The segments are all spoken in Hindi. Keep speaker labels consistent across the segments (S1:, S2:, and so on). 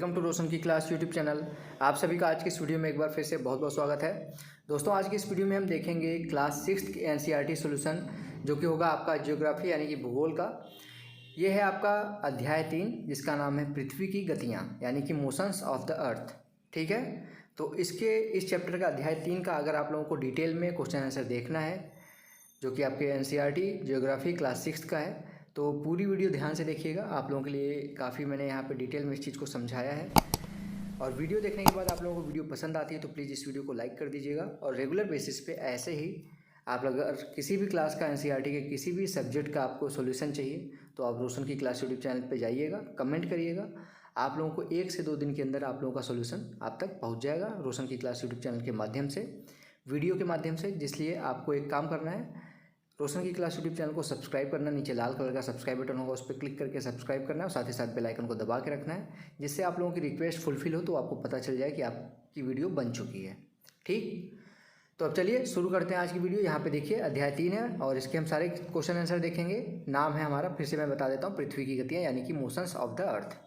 S1: वेलकम टू रोशन की क्लास यूट्यूब चैनल। आप सभी का आज की इस वीडियो में एक बार फिर से बहुत बहुत स्वागत है। दोस्तों, आज की इस वीडियो में हम देखेंगे क्लास 6 की एनसीईआरटी सॉल्यूशन, जो कि होगा आपका ज्योग्राफी यानी कि भूगोल का। ये है आपका अध्याय 3, जिसका नाम है पृथ्वी की गतियाँ यानी कि मोशंस ऑफ द अर्थ। ठीक है, तो इस चैप्टर का अध्याय 3 का अगर आप लोगों को डिटेल में क्वेश्चन आंसर देखना है, जो कि आपके एनसीईआरटी ज्योग्राफी क्लास 6 का है, तो पूरी वीडियो ध्यान से देखिएगा। आप लोगों के लिए काफ़ी मैंने यहाँ पे डिटेल में इस चीज़ को समझाया है। और वीडियो देखने के बाद आप लोगों को वीडियो पसंद आती है तो प्लीज़ इस वीडियो को लाइक कर दीजिएगा। और रेगुलर बेसिस पे ऐसे ही आप अगर किसी भी क्लास का एनसीईआरटी के किसी भी सब्जेक्ट का आपको सॉल्यूशन चाहिए तो आप रोशन की क्लास यूट्यूब चैनल पे जाइएगा, कमेंट करिएगा। आप लोगों को 1 से 2 दिन के अंदर आप लोगों का सॉल्यूशन आप तक पहुँच जाएगा रोशन की क्लास यूट्यूब चैनल के माध्यम से, वीडियो के माध्यम से। जिसलिए आपको एक काम करना है, रोशन की क्लास यूट्यूब चैनल को सब्सक्राइब करना, नीचे लाल कलर का सब्सक्राइब बटन होगा, उस पर क्लिक करके सब्सक्राइब करना है और साथ ही साथ बेल आइकन को दबा के रखना है, जिससे आप लोगों की रिक्वेस्ट फुलफिल हो तो आपको पता चल जाए कि आपकी वीडियो बन चुकी है। ठीक, तो अब चलिए शुरू करते हैं आज की वीडियो। यहाँ पे देखिए अध्याय 3 है और इसके हम सारे क्वेश्चन आंसर देखेंगे। नाम है हमारा, फिर से मैं बता देता हूँ, पृथ्वी की गतियाँ यानी कि मोशंस ऑफ द अर्थ।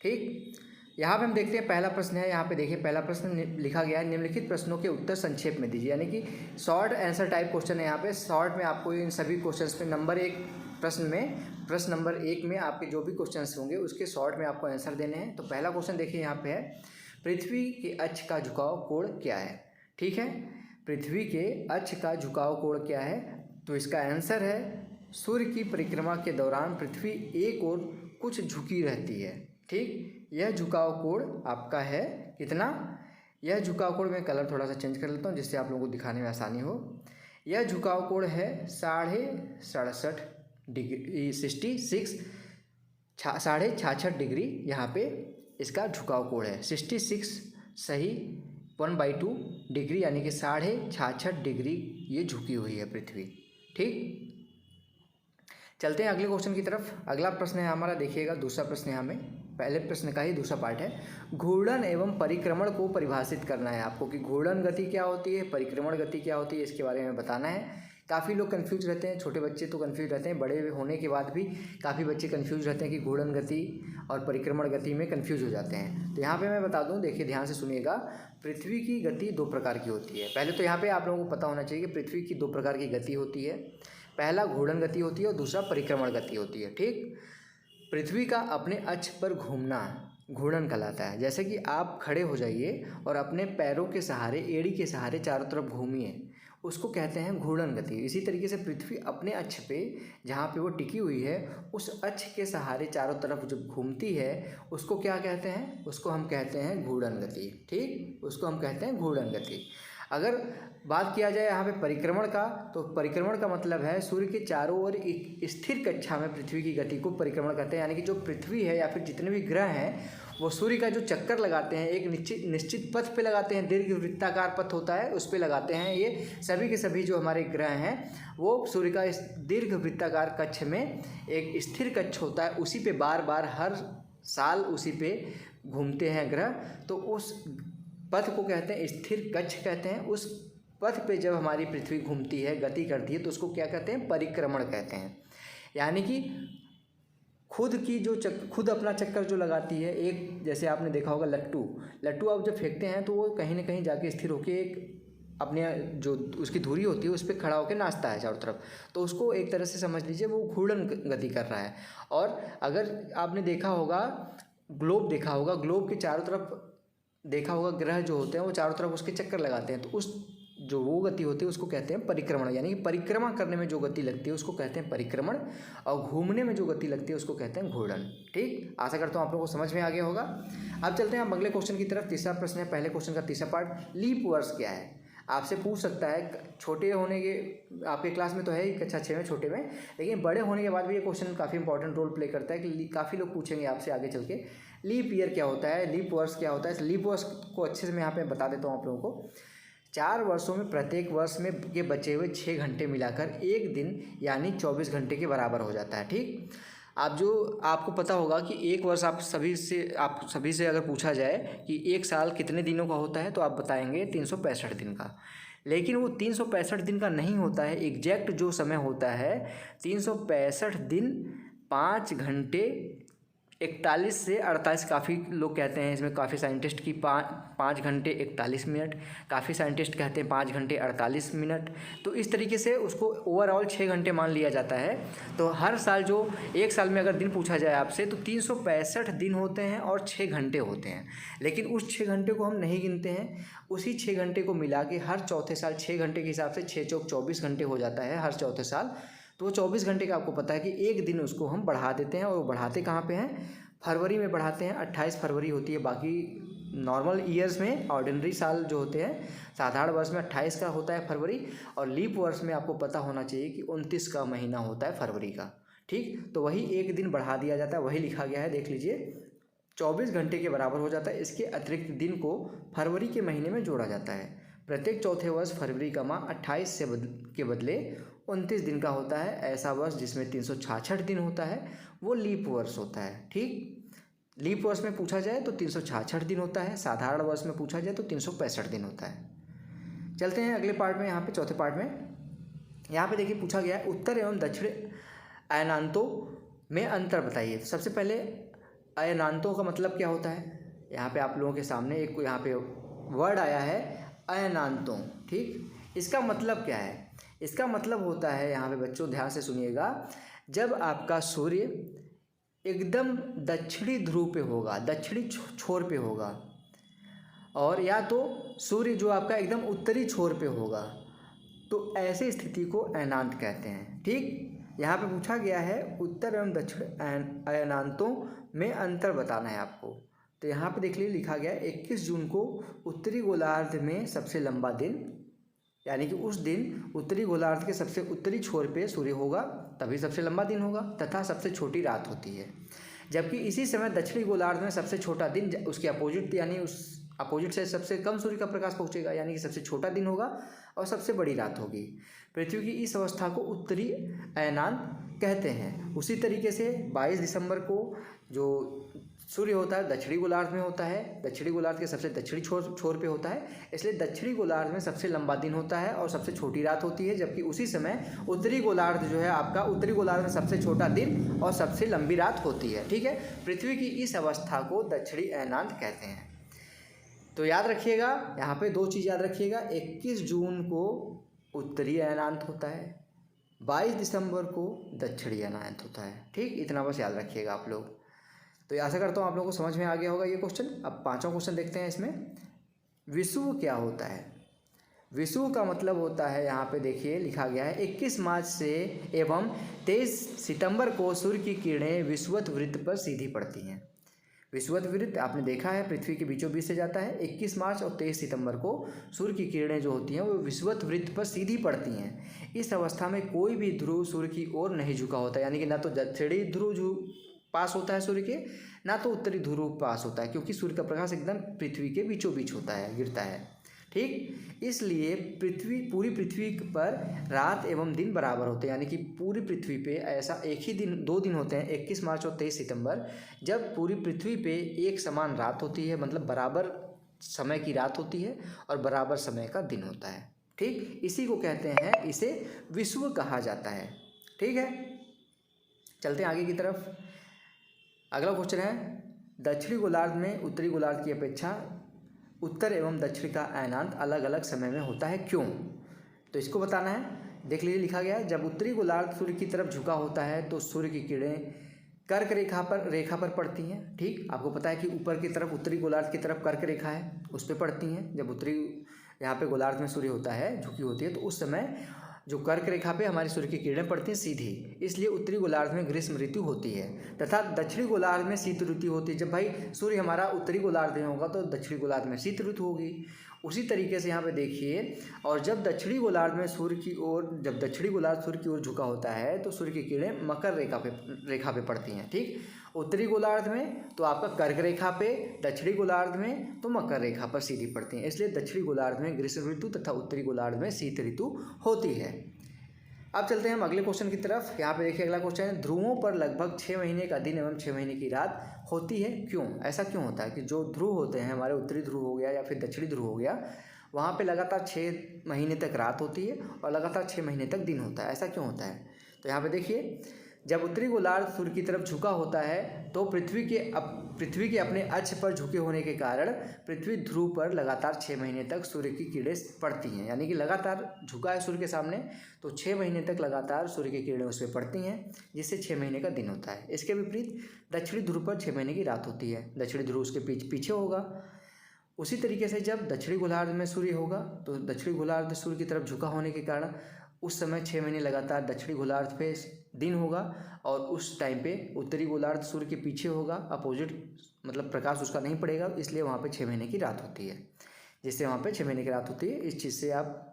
S1: ठीक, यहाँ पे हम देखते हैं पहला प्रश्न है। यहाँ पे देखिए पहला प्रश्न लिखा गया है, निम्नलिखित प्रश्नों के उत्तर संक्षेप में दीजिए, यानी कि शॉर्ट आंसर टाइप क्वेश्चन है। यहाँ पे शॉर्ट में आपको इन सभी क्वेश्चंस में प्रश्न नंबर 1 में आपके जो भी क्वेश्चंस होंगे उसके शॉर्ट में आपको आंसर देने हैं। तो पहला क्वेश्चन देखिए यहाँ पे है, पृथ्वी के अक्ष का झुकाव कोण क्या है। ठीक है, पृथ्वी के अक्ष का झुकाव कोण क्या है, तो इसका आंसर है सूर्य की परिक्रमा के दौरान पृथ्वी एक ओर कुछ झुकी रहती है। ठीक, यह झुकाव कोण आपका है कितना, यह झुकाव कोण मैं कलर थोड़ा सा चेंज कर लेता हूँ जिससे आप लोगों को दिखाने में आसानी हो। यह झुकाव कोण है 66.5 डिग्री, 66 डिग्री। यहाँ पे इसका झुकाव कोण है 66 सही 1/2 डिग्री, यानी कि 66.5 डिग्री ये झुकी हुई है पृथ्वी। ठीक, चलते हैं अगले क्वेश्चन की तरफ। अगला प्रश्न है हमारा, देखिएगा दूसरा प्रश्न है, हमें पहले प्रश्न का ही दूसरा पार्ट है। घूर्णन एवं परिक्रमण को परिभाषित करना है आपको कि घूर्णन गति क्या होती है, परिक्रमण गति क्या होती है, इसके बारे में बताना है। काफ़ी लोग कंफ्यूज रहते हैं, छोटे बच्चे तो कंफ्यूज रहते हैं, बड़े होने के बाद भी काफ़ी बच्चे कंफ्यूज रहते हैं कि घूर्णन गति और परिक्रमण गति में कंफ्यूज हो जाते हैं। तो यहाँ पे मैं बता दूँ, देखिए ध्यान से सुनिएगा। पृथ्वी की गति 2 प्रकार की होती है। पहले तो यहाँ पे आप लोगों को पता होना चाहिए कि पृथ्वी की 2 प्रकार की गति होती है। पहला घूर्णन गति होती है और दूसरा परिक्रमण गति होती है। ठीक, पृथ्वी का अपने अक्ष पर घूमना घूर्णन कहलाता है। जैसे कि आप खड़े हो जाइए और अपने पैरों के सहारे, एड़ी के सहारे चारों तरफ घूमिए, उसको कहते हैं घूर्णन गति। इसी तरीके से पृथ्वी अपने अक्ष पे जहाँ पे वो टिकी हुई है, उस अक्ष के सहारे चारों तरफ जब घूमती है उसको क्या कहते हैं, उसको हम कहते हैं घूर्णन गति। ठीक, उसको हम कहते हैं घूर्णन गति। अगर बात किया जाए यहाँ पे परिक्रमण का, तो परिक्रमण का मतलब है सूर्य के चारों ओर एक स्थिर कक्षा में पृथ्वी की गति को परिक्रमण कहते हैं। यानी कि जो पृथ्वी है या फिर जितने भी ग्रह हैं वो सूर्य का जो चक्कर लगाते हैं एक निश्चित पथ पे लगाते हैं, दीर्घ वृत्ताकार पथ होता है उस पे लगाते हैं। ये सभी के सभी जो हमारे ग्रह हैं वो सूर्य का इस दीर्घ वृत्ताकार कक्ष में एक स्थिर कक्ष होता है, उसी पे बार बार हर साल उसी पे घूमते हैं ग्रह। तो उस पथ को कहते हैं स्थिर कक्ष कहते हैं। उस पथ पे जब हमारी पृथ्वी घूमती है, गति करती है, तो उसको क्या कहते हैं, परिक्रमण कहते हैं। यानी कि खुद अपना चक्कर जो लगाती है। एक जैसे आपने देखा होगा लट्टू आप जब फेंकते हैं तो वो कहीं ना कहीं जाके स्थिर होकर एक अपने जो उसकी धुरी होती है उस पर खड़ा होकर नाचता है चारों तरफ, तो उसको एक तरह से समझ लीजिए वो घूर्णन गति कर रहा है। और अगर आपने देखा होगा ग्लोब के चारों तरफ देखा होगा, ग्रह जो होते हैं वो चारों तरफ उसके चक्कर लगाते हैं, तो उस जो वो गति होती है उसको कहते हैं परिक्रमण। यानी कि परिक्रमा करने में जो गति लगती है उसको कहते हैं परिक्रमण, और घूमने में जो गति लगती है उसको कहते हैं घूर्णन। ठीक, आशा करता हूँ आप लोगों को समझ में आ गया होगा। अब चलते हैं हम अगले क्वेश्चन की तरफ। तीसरा प्रश्न है, पहले क्वेश्चन का तीसरा पार्ट, लीप वर्ष क्या है। आपसे पूछ सकता है, छोटे होने के आपके क्लास में तो है ही कक्षा 6 में, छोटे में, लेकिन बड़े होने के बाद भी ये क्वेश्चन काफ़ी इंपॉर्टेंट रोल प्ले करता है कि काफ़ी लोग पूछेंगे आपसे आगे चल के लीप ईयर क्या होता है, लीप वर्ष क्या होता है। इस लीप वर्ष को अच्छे से मैं यहाँ पे बता देता हूँ आप लोगों को। 4 वर्षों में प्रत्येक वर्ष में के बचे हुए 6 घंटे मिलाकर एक दिन यानी 24 घंटे के बराबर हो जाता है। ठीक, आपको पता होगा कि एक वर्ष आप सभी से अगर पूछा जाए कि एक साल कितने दिनों का होता है तो आप बताएंगे 365 दिन का। लेकिन वो 365 दिन का नहीं होता है। एग्जैक्ट जो समय होता है 365 दिन 5 घंटे 41 से 48, काफ़ी लोग कहते हैं इसमें, काफ़ी साइंटिस्ट की 5 घंटे 41 मिनट, काफ़ी साइंटिस्ट कहते हैं 5 घंटे 48 मिनट। तो इस तरीके से उसको ओवरऑल 6 घंटे मान लिया जाता है। तो हर साल जो एक साल में अगर दिन पूछा जाए आपसे तो 365 दिन होते हैं और 6 घंटे होते हैं, लेकिन उस 6 घंटे को हम नहीं गिनते हैं। उसी 6 घंटे को मिला के हर चौथे साल 6 घंटे के हिसाब से 6 चौक 24 घंटे हो जाता है हर चौथे साल। तो वो 24 घंटे का आपको पता है कि एक दिन उसको हम बढ़ा देते हैं, और वो बढ़ाते कहाँ पे हैं, फरवरी में बढ़ाते हैं। 28 फरवरी होती है। बाकी नॉर्मल ईयर्स में, ऑर्डिनरी साल जो होते हैं, साधारण वर्ष में 28 का होता है फरवरी, और लीप वर्ष में आपको पता होना चाहिए कि 29 का महीना होता है फरवरी का। ठीक, तो वही एक दिन बढ़ा दिया जाता है, वही लिखा गया है, देख लीजिए, 24 घंटे के बराबर हो जाता है। इसके अतिरिक्त दिन को फरवरी के महीने में जोड़ा जाता है। प्रत्येक चौथे वर्ष फरवरी का माह 28 के बदले 29 दिन का होता है। ऐसा वर्ष जिसमें 366 दिन होता है वो लीप वर्ष होता है। ठीक, लीप वर्ष में पूछा जाए तो 366 दिन होता है, साधारण वर्ष में पूछा जाए तो 365 दिन होता है। चलते हैं अगले पार्ट में, यहाँ पे चौथे पार्ट में। यहाँ पे देखिए पूछा गया है उत्तर एवं दक्षिण अयनांतों में अंतर बताइए। सबसे पहले अयनांतों का मतलब क्या होता है, यहाँ पे आप लोगों के सामने एक यहाँ पे वर्ड आया है अयनांतों। ठीक, इसका मतलब क्या है, इसका मतलब होता है, यहाँ पे बच्चों ध्यान से सुनिएगा, जब आपका सूर्य एकदम दक्षिणी ध्रुव पे होगा, दक्षिणी छोर पे होगा, और या तो सूर्य जो आपका एकदम उत्तरी छोर पे होगा, तो ऐसी स्थिति को अयनांत कहते हैं। ठीक, यहाँ पे पूछा गया है उत्तर एवं दक्षिण अयनांतों में अंतर बताना है आपको। तो यहाँ पे देख लीजिए लिखा गया है 21 जून को उत्तरी गोलार्ध में सबसे लंबा दिन, यानी कि उस दिन उत्तरी गोलार्ध के सबसे उत्तरी छोर पे सूर्य होगा, तभी सबसे लंबा दिन होगा, तथा सबसे छोटी रात होती है। जबकि इसी समय दक्षिणी गोलार्ध में सबसे छोटा दिन उसके अपोजिट, यानी उस अपोजिट से सबसे कम सूर्य का प्रकाश पहुँचेगा, यानी कि सबसे छोटा दिन होगा और सबसे बड़ी रात होगी। पृथ्वी की इस अवस्था को उत्तरी अयनांत कहते हैं। उसी तरीके से 22 दिसंबर को जो सूर्य होता है दक्षिणी गोलार्ध में होता है, दक्षिणी गोलार्ध के सबसे दक्षिणी छोर पे होता है, इसलिए दक्षिणी गोलार्ध में सबसे लंबा दिन होता है और सबसे छोटी रात होती है। जबकि उसी समय उत्तरी गोलार्ध जो है आपका, उत्तरी गोलार्ध में सबसे छोटा दिन और सबसे लंबी रात होती है। ठीक है, पृथ्वी की इस अवस्था को दक्षिणी अयनांत कहते हैं। तो याद रखिएगा, यहाँ पे 2 चीज़ याद रखिएगा, 21 जून को उत्तरी अयनांत होता है, 22 दिसंबर को दक्षिणी अयनांत होता है। ठीक, इतना बस याद रखिएगा आप लोग। तो आशा करता हूँ आप लोगों को समझ में आ गया होगा ये क्वेश्चन। अब 5वां क्वेश्चन देखते हैं इसमें, विषुव क्या होता है। विषुव का मतलब होता है, यहाँ पे देखिए लिखा गया है 21 मार्च से एवं 23 सितंबर को सूर्य की किरणें विषुवत वृत्त पर सीधी पड़ती हैं। विषुवत वृत्त आपने देखा है पृथ्वी के बीचों बीच से जाता है। 21 मार्च और 23 सितंबर को सूर्य की किरणें जो होती हैं वो विषुवत वृत्त पर सीधी पड़ती हैं। इस अवस्था में कोई भी ध्रुव सूर्य की ओर नहीं झुका होता, यानी कि ना तो दक्षिणी ध्रुव पास होता है सूर्य के, ना तो उत्तरी ध्रुव पास होता है, क्योंकि सूर्य का प्रकाश एकदम पृथ्वी के बीचों बीच होता है, गिरता है। ठीक, इसलिए पूरी पृथ्वी पर रात एवं दिन बराबर होते हैं, यानी कि पूरी पृथ्वी पे ऐसा एक ही दिन, 2 दिन होते हैं, 21 मार्च और 23 सितंबर, जब पूरी पृथ्वी पे एक समान रात होती है, मतलब बराबर समय की रात होती है और बराबर समय का दिन होता है। ठीक, इसी को कहते हैं, इसे विषुव कहा जाता है। ठीक है, चलते हैं आगे की तरफ। अगला क्वेश्चन है, दक्षिणी गोलार्ध में उत्तरी गोलार्ध की अपेक्षा उत्तर एवं दक्षिण का अयनांत अलग अलग समय में होता है, क्यों। तो इसको बताना है। देख लीजिए लिखा गया है, जब उत्तरी गोलार्ध सूर्य की तरफ झुका होता है तो सूर्य की किरणें कर्क रेखा पर पड़ती हैं। ठीक, आपको पता है कि ऊपर की तरफ उत्तरी गोलार्ध की तरफ कर्क रेखा है, उस पर पड़ती हैं। जब उत्तरी यहाँ पे गोलार्ध में सूर्य होता है, झुकी होती है, तो उस समय जो कर्क रेखा पे हमारी सूर्य की किरणें पड़ती हैं सीधी, इसलिए उत्तरी गोलार्ध में ग्रीष्म ऋतु होती है तथा दक्षिणी गोलार्ध में शीत ऋतु होती है। जब भाई सूर्य हमारा उत्तरी गोलार्ध में होगा तो दक्षिणी गोलार्ध में शीत ऋतु होगी। उसी तरीके से यहाँ पे देखिए, और जब दक्षिणी गोलार्ध में जब दक्षिणी गोलार्ध सूर्य की ओर झुका होता है तो सूर्य की किरणें मकर रेखा पे पड़ती हैं। ठीक, उत्तरी गोलार्ध में तो आपका कर्क रेखा पे, दक्षिणी गोलार्ध में तो मकर रेखा पर सीधी पड़ती हैं, इसलिए दक्षिणी गोलार्ध में ग्रीष्म ऋतु तथा उत्तरी गोलार्ध में शीत ऋतु होती है। अब चलते हैं हम अगले क्वेश्चन की तरफ। यहाँ पे देखिए अगला क्वेश्चन है, ध्रुवों पर लगभग 6 महीने का दिन एवं 6 महीने की रात होती है, क्यों। ऐसा क्यों होता है कि जो ध्रुव होते हैं, हमारे उत्तरी ध्रुव हो गया या फिर दक्षिणी ध्रुव हो गया, वहाँ पे लगातार 6 महीने तक रात होती है और लगातार 6 महीने तक दिन होता है। ऐसा क्यों होता है। तो यहाँ पे देखिए, जब उत्तरी गोलार्ध सूर्य की तरफ झुका होता है तो पृथ्वी के अपने अक्ष पर झुके होने के कारण पृथ्वी ध्रुव पर लगातार 6 महीने तक सूर्य की किरणें पड़ती हैं। यानी कि लगातार झुका है सूर्य के सामने तो 6 महीने तक लगातार सूर्य की किरणें उस पर पड़ती हैं, जिससे 6 महीने का दिन होता है। इसके विपरीत दक्षिणी ध्रुव पर 6 महीने की रात होती है। दक्षिणी ध्रुव उसके पीछे होगा। उसी तरीके से जब दक्षिणी गोलार्ध में सूर्य होगा तो दक्षिणी गोलार्ध सूर्य की तरफ झुका होने के कारण उस समय 6 महीने लगातार दक्षिणी गोलार्ध पे दिन होगा, और उस टाइम पे उत्तरी गोलार्ध सूर्य के पीछे होगा, अपोजिट मतलब प्रकाश उसका नहीं पड़ेगा, इसलिए वहाँ पे 6 महीने की रात होती है। जिससे वहाँ पे 6 महीने की रात होती है। इस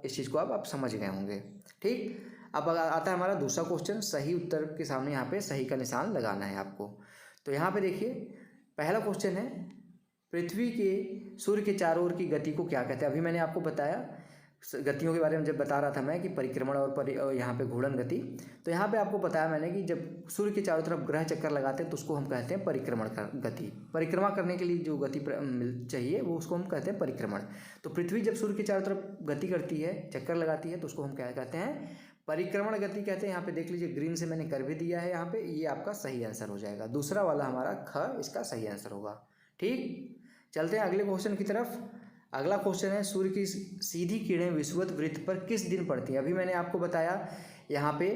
S1: चीज़ को आप समझ गए होंगे। ठीक, अब आता है हमारा दूसरा क्वेश्चन। सही उत्तर के सामने यहाँ पे सही का निशान लगाना है आपको। तो यहाँ पे देखिए पहला क्वेश्चन है, पृथ्वी के सूर्य के चारों ओर की गति को क्या कहते हैं। अभी मैंने आपको बताया गतियों के बारे में, जब बता रहा था मैं कि परिक्रमण और यहाँ पे घूर्णन गति। तो यहाँ पे आपको बताया मैंने कि जब सूर्य के चारों तरफ ग्रह चक्कर लगाते हैं तो उसको हम कहते हैं परिक्रमण गति। परिक्रमा करने के लिए जो गति चाहिए वो उसको हम कहते हैं परिक्रमण। तो पृथ्वी जब सूर्य के चारों तरफ गति करती है, चक्कर लगाती है, तो उसको हम क्या कहते हैं, परिक्रमण गति कहते हैं। यहाँ पे देख लीजिए ग्रीन से मैंने कर भी दिया है यहाँ पे, ये आपका सही आंसर हो जाएगा। दूसरा वाला हमारा ख इसका सही आंसर होगा। ठीक, चलते हैं अगले क्वेश्चन की तरफ। अगला क्वेश्चन है, सूर्य की सीधी किरणें विषुवत वृत्त पर किस दिन पड़ती हैं। अभी मैंने आपको बताया यहाँ पे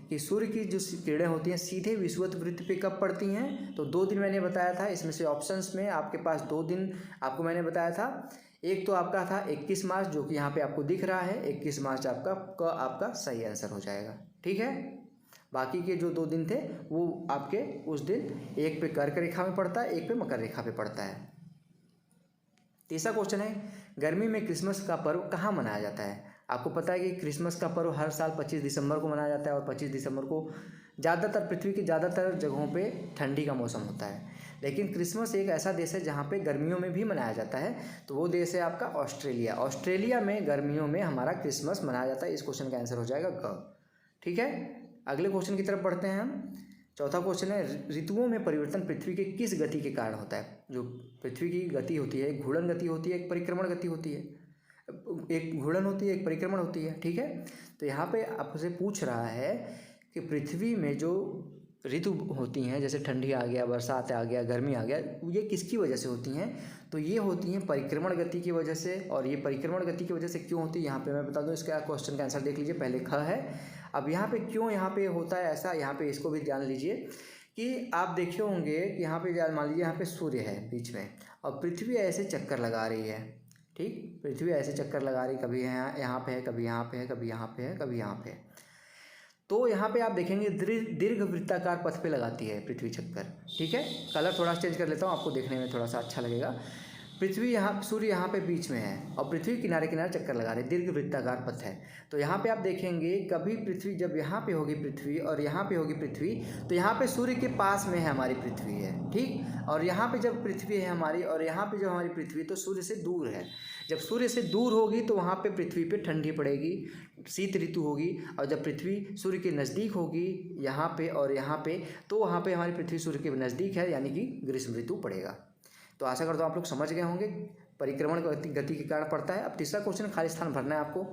S1: कि सूर्य की जो किरणें होती हैं सीधे विषुवत वृत्त पे कब पड़ती हैं, तो 2 दिन मैंने बताया था। इसमें से ऑप्शंस में आपके पास 2 दिन आपको मैंने बताया था। एक तो आपका था 21 मार्च, जो कि यहाँ पे आपको दिख रहा है। 21 मार्च आपका सही आंसर हो जाएगा। ठीक है, बाकी के जो 2 दिन थे वो आपके उस दिन एक पे कर्क रेखा में पड़ता है, एक पे मकर रेखा पे पड़ता है। तीसरा क्वेश्चन है, गर्मी में क्रिसमस का पर्व कहाँ मनाया जाता है। आपको पता है कि क्रिसमस का पर्व हर साल 25 दिसंबर को मनाया जाता है, और 25 दिसंबर को ज़्यादातर पृथ्वी की ज़्यादातर जगहों पे ठंडी का मौसम होता है। लेकिन क्रिसमस एक ऐसा देश है जहाँ पे गर्मियों में भी मनाया जाता है, तो वो देश है आपका ऑस्ट्रेलिया। ऑस्ट्रेलिया में गर्मियों में हमारा क्रिसमस मनाया जाता है। इस क्वेश्चन का आंसर हो जाएगा ग। ठीक है, अगले क्वेश्चन की तरफ बढ़ते हैं हम। चौथा क्वेश्चन है, ऋतुओं में परिवर्तन पृथ्वी के किस गति के कारण होता है। जो पृथ्वी की गति होती है, एक घूर्णन गति होती है, एक परिक्रमण गति होती है। एक घूर्णन होती है, एक परिक्रमण होती है। ठीक है, तो यहाँ पे आपसे पूछ रहा है कि पृथ्वी में जो ऋतु होती हैं, जैसे ठंडी आ गया, बरसात आ गया, गर्मी आ गया, ये किसकी वजह से होती हैं। तो ये होती हैं परिक्रमण गति की वजह से। और ये परिक्रमण गति की वजह से क्यों होती है यहाँ पे मैं बता दूँ। इसका क्वेश्चन का आंसर देख लीजिए, पहले ख है। अब यहाँ पे क्यों यहाँ पे होता है ऐसा, यहाँ पे इसको भी ध्यान लीजिए कि आप देखे होंगे कि यहाँ पे मान लीजिए यहाँ पे सूर्य है बीच में, और पृथ्वी ऐसे चक्कर लगा रही है। ठीक, पृथ्वी ऐसे चक्कर लगा रही, कभी यहाँ पे है, कभी यहाँ पे है, कभी यहाँ पे है, कभी यहाँ पे है। तो यहाँ पे आप देखेंगे दीर्घ वृत्ताकार पथ पे लगाती है पृथ्वी चक्कर। ठीक है, कलर थोड़ा चेंज कर लेता हूँ, आपको देखने में थोड़ा सा अच्छा लगेगा। पृथ्वी यहाँ, सूर्य यहाँ पे बीच में है और पृथ्वी किनारे किनारे चक्कर लगा रहे, दीर्घ वृत्ताकार पथ है। तो यहाँ पे आप देखेंगे कभी पृथ्वी जब यहाँ पे होगी पृथ्वी और यहाँ पे होगी पृथ्वी, तो यहाँ पे सूर्य के पास में है हमारी पृथ्वी है। ठीक, और यहाँ पे जब पृथ्वी है हमारी और यहाँ पे जो हमारी पृथ्वी, तो सूर्य से दूर है। जब सूर्य से दूर होगी तो वहाँ पे पृथ्वी पे ठंडी पड़ेगी, शीत ऋतु होगी। और जब पृथ्वी सूर्य के नज़दीक होगी यहाँ पे और यहाँ पे, तो वहाँ पे हमारी पृथ्वी सूर्य के नज़दीक है, यानी कि ग्रीष्म ऋतु पड़ेगा। तो आशा करता हूँ आप लोग समझ गए होंगे, परिक्रमण गति के कारण पड़ता है। अब तीसरा क्वेश्चन, खाली स्थान भरना है आपको।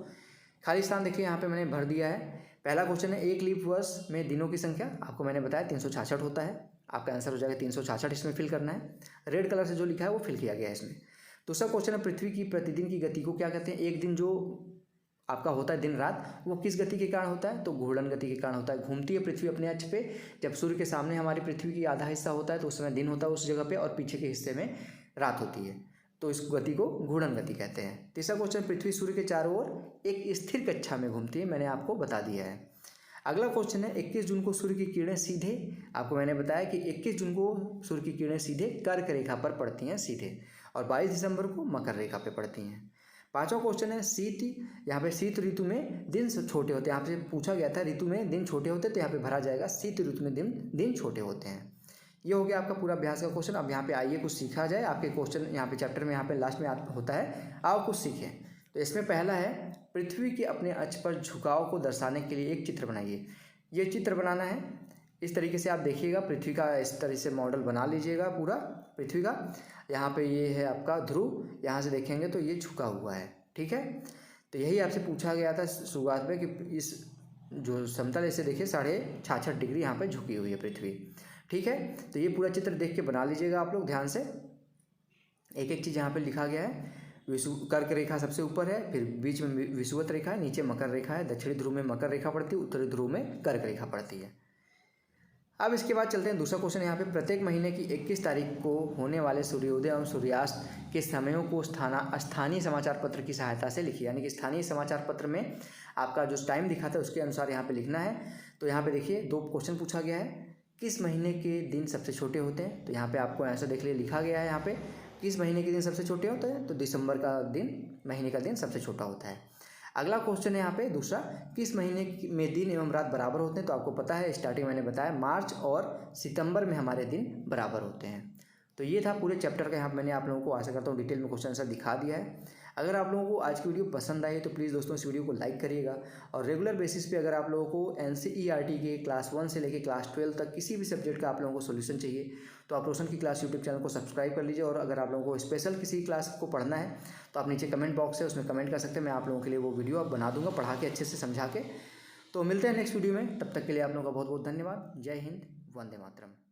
S1: खाली स्थान देखिए यहाँ पे मैंने भर दिया है। पहला क्वेश्चन है, एक लीप वर्ष में दिनों की संख्या। आपको मैंने बताया 366 होता है, आपका आंसर हो जाएगा 366। इसमें फिल करना है, रेड कलर से जो लिखा है वो फिल किया गया है इसमें। दूसरा क्वेश्चन है, पृथ्वी की प्रतिदिन की गति को क्या कहते हैं। एक दिन जो आपका होता है दिन रात, वो किस गति के कारण होता है, तो घूर्णन गति के कारण होता है। घूमती है पृथ्वी अपने अक्ष पे। जब सूर्य के सामने हमारी पृथ्वी की आधा हिस्सा होता है तो उस समय दिन होता है उस जगह पे, और पीछे के हिस्से में रात होती है, तो इस गति को घूर्णन गति कहते हैं। तीसरा क्वेश्चन, पृथ्वी सूर्य के चारों ओर एक स्थिर कक्षा में घूमती है, मैंने आपको बता दिया है। अगला क्वेश्चन है, 21 जून को सूर्य की किरणें सीधे, आपको मैंने बताया कि 21 जून को सूर्य की किरणें सीधे कर्क रेखा पर पड़ती हैं सीधे, और 22 दिसंबर को मकर रेखा पर पड़ती हैं। पांचवा क्वेश्चन है, शीत, यहाँ पे शीत ऋतु में दिन छोटे होते हैं। यहाँ से पूछा गया था ऋतु में दिन छोटे होते हैं, तो यहाँ पे भरा जाएगा शीत ऋतु में दिन छोटे होते हैं। ये हो गया आपका पूरा अभ्यास का क्वेश्चन। अब यहाँ पे आइए कुछ सीखा जाए। आपके क्वेश्चन यहाँ पे चैप्टर में यहाँ पे लास्ट में होता है, आओ कुछ सीखें। तो इसमें पहला है, पृथ्वी के अपने अक्ष पर झुकाव को दर्शाने के लिए एक चित्र बनाइए। ये चित्र बनाना है, इस तरीके से आप देखिएगा, पृथ्वी का इस तरह से मॉडल बना लीजिएगा पूरा पृथ्वी का। यहाँ पे ये है आपका ध्रुव, यहाँ से देखेंगे तो ये झुका हुआ है। ठीक है, तो यही आपसे पूछा गया था शुरुआत में कि इस जो समतल ऐसे देखिए 66.5 डिग्री यहाँ पे झुकी हुई है पृथ्वी। ठीक है, तो ये पूरा चित्र देख के बना लीजिएगा आप लोग ध्यान से। एक एक चीज़ यहाँ पे लिखा गया है। कर्क रेखा सबसे ऊपर है, फिर बीच में विषुवत रेखा है, नीचे मकर रेखा है, दक्षिणी ध्रुव में मकर रेखा पड़ती है, उत्तरी ध्रुव में कर्क रेखा पड़ती है। अब इसके बाद चलते हैं दूसरा क्वेश्चन यहाँ पे। प्रत्येक महीने की 21 तारीख को होने वाले सूर्योदय एवं सूर्यास्त के समयों को स्थानीय समाचार पत्र की सहायता से लिखिए। यानी कि स्थानीय समाचार पत्र में आपका जो टाइम दिखाता है उसके अनुसार यहाँ पे लिखना है। तो यहाँ पे देखिए 2 क्वेश्चन पूछा गया है। किस महीने के दिन सबसे छोटे होते हैं? तो यहाँ पे आपको आंसर देख लिए लिखा गया है यहाँ पे किस महीने के दिन सबसे छोटे होते हैं। तो दिसंबर का दिन, महीने का दिन सबसे छोटा होता है। अगला क्वेश्चन है यहाँ पे दूसरा, किस महीने में दिन एवं रात बराबर होते हैं? तो आपको पता है, स्टार्टिंग मैंने बताया, मार्च और सितंबर में हमारे दिन बराबर होते हैं। तो ये था पूरे चैप्टर का। यहाँ मैंने आप लोगों को आशा करता हूँ डिटेल में क्वेश्चन आंसर दिखा दिया है। अगर आप लोगों को आज की वीडियो पसंद आई तो प्लीज़ दोस्तों इस वीडियो को लाइक करिएगा। और रेगुलर बेसिस पे अगर आप लोगों को NCERT के क्लास 1 से लेकर क्लास 12 तक किसी भी सब्जेक्ट का आप लोगों को सोल्यूशन चाहिए तो आप रोशन की क्लास यूट्यूब चैनल को सब्सक्राइब कर लीजिए। और अगर आप लोगों को स्पेशल किसी क्लास को पढ़ना है तो आप नीचे कमेंट बॉक्स है उसमें कमेंट कर सकते हैं। मैं आप लोगों के लिए वो वीडियो अब बना दूंगा पढ़ा के अच्छे से समझा के। तो मिलते हैं नेक्स्ट वीडियो में, तब तक के लिए आप लोगों का बहुत बहुत धन्यवाद। जय हिंद, वंदे मातरम।